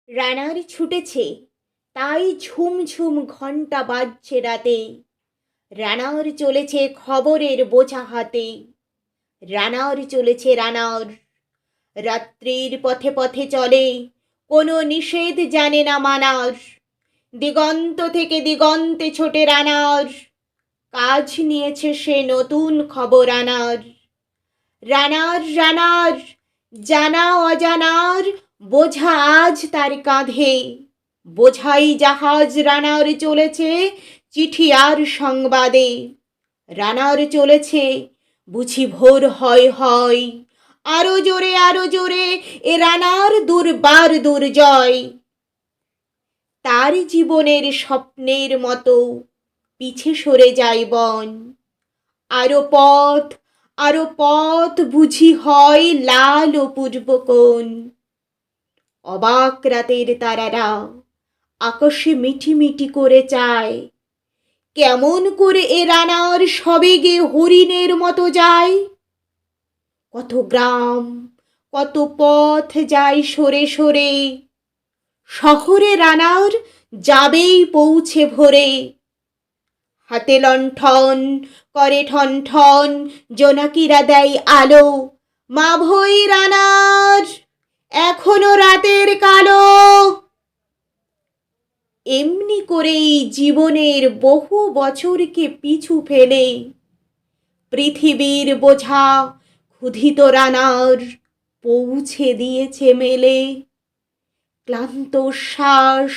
রানার ছুটেছে, তাই ঝুমঝুম ঘণ্টা বাজছে রাতে। রানার চলেছে খবরের বোঝা হাতে। রানার চলেছে রানার, রাত্রির পথে পথে চলে, কোনো নিষেধ জানে না মানার। দিগন্ত থেকে দিগন্তে ছোটে রানার, কাজ নিয়েছে সে নতুন খবর আনার। রানার রানার, জানা অজানার বোঝা আজ তার কাঁধে। বোঝাই জাহাজ রানার চলেছে চিঠি আর সংবাদে। রানার চলেছে, বুঝি ভোর হয় হয়, আরো জোরে আরো জোরে এ রানার দুর্বার দুর্জয়। তার জীবনের স্বপ্নের মতো পিছে সরে যায় বন। আরো পথ আরো পথ বুঝি হয় লাল অপূর্ব কোণ। অবাক রাতের তারারা আকাশে মিটিমিটি করে চায়, কেমন করে এ রানার সবেগে হরিণের মতো যায়। কত গ্রাম কত পথ যায় সরে সরে, শহরে রানার যাবেই পৌঁছে ভোরে। হাতে লণ্ঠন করে ঠন ঠন, জোনাকিরা দেয় আলো। মা ভই রানার, এখনো রাতের কালো। এমনি করেই জীবনের বহু বছরকে পিছু ফেলে পৃথিবীর বোঝা ক্ষুধিত রানার পৌঁছে দিয়েছে মেলে। ক্লান্ত শ্বাস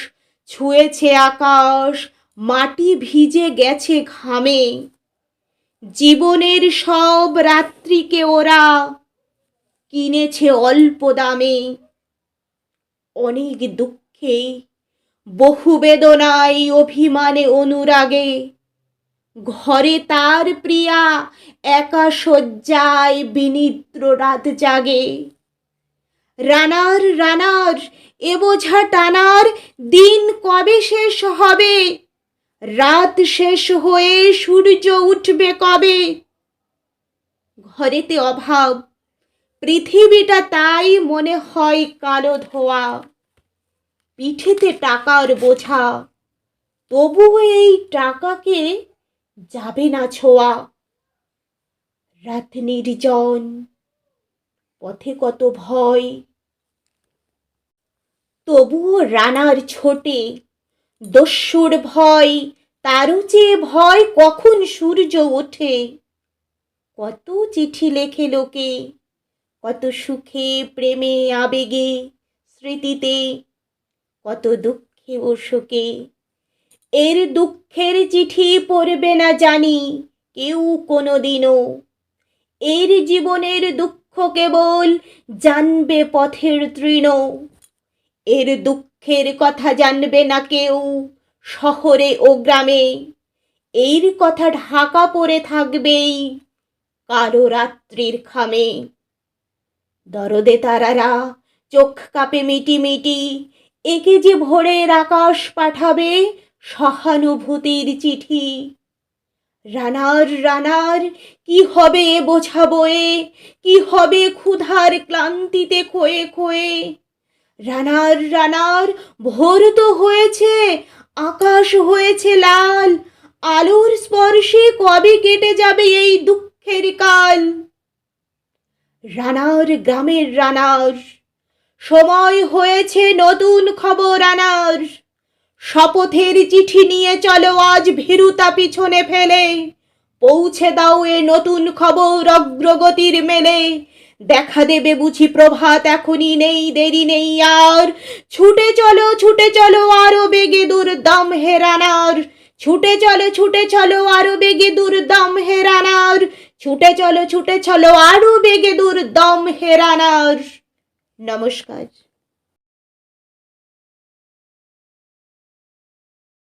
ছুঁয়েছে আকাশ, মাটি ভিজে গেছে ঘামে। জীবনের সব রাত্রিকে ওরা কিনেছে অল্প দামে। অনেক দুঃখে, বহু বেদনায়, অভিমানে, অনুরাগে ঘরে তার প্রিয়া একা শয্যায় বিনিদ্র রাত জাগে। রানার রানার, এ বোঝা টানার দিন কবে শেষ হবে? রাত শেষ হয়ে সূর্য উঠবে কবে? ঘরেতে অভাব, পৃথিবীটা তাই মনে হয় কালো ধোয়া। পিঠেতে টাকার বোঝা, তবুও এই টাকাকে যাবে না ছোঁয়া। রাত নির্জন, পথে কত ভয়, তবুও রানার ছোটে। দস্যুর ভয়, তারও চেয়ে ভয় কখন সূর্য ওঠে। কত চিঠি লেখে লোকে, কত সুখে প্রেমে আবেগে স্মৃতিতে, কত দুঃখে ও শোকে। এর দুঃখের চিঠি পড়বে না জানি কেউ কোনো দিনও। এর জীবনের দুঃখ কেবল জানবে পথের তৃণ। এর দুঃখের কথা জানবে না কেউ শহরে ও গ্রামে। এর কথা ঢাকা পড়ে থাকবেই কালো রাত্রির খামে। দরদে তারারা চোখ কাঁপে মিটি মিটি, একে যে ভোরের আকাশ পাঠাবে সহানুভূতির চিঠি। রানার রানার, কি হবে এ বোঝা বয়ে, কি হবে ক্ষুধার ক্লান্তিতে খোয়ে খোয়ে। রানার রানার, ভোর তো হয়েছে, আকাশ হয়েছে লাল। আলোর স্পর্শে কবে কেটে যাবে এই দুঃখের কাল। রানার গ্রামের রানার, সময় হয়েছে নতুন খবর আনার। শপথের চিঠি নিয়ে চলো আজ ভীরুতা পিছনে ফেলে। পৌঁছে দাও এ নতুন খবর অগ্রগতির মেলে। দেখা দেবে বুঝি প্রভাত, এখনই নেই দেরি নেই আর। ছুটে চলো আরো বেগে দুর্দম হে রানার। ছুটে চলো আরো বেগে দুর্দম হে রানার। ছুটে চলো আরো বেগে দুর্দম হে রানার। নমস্কার।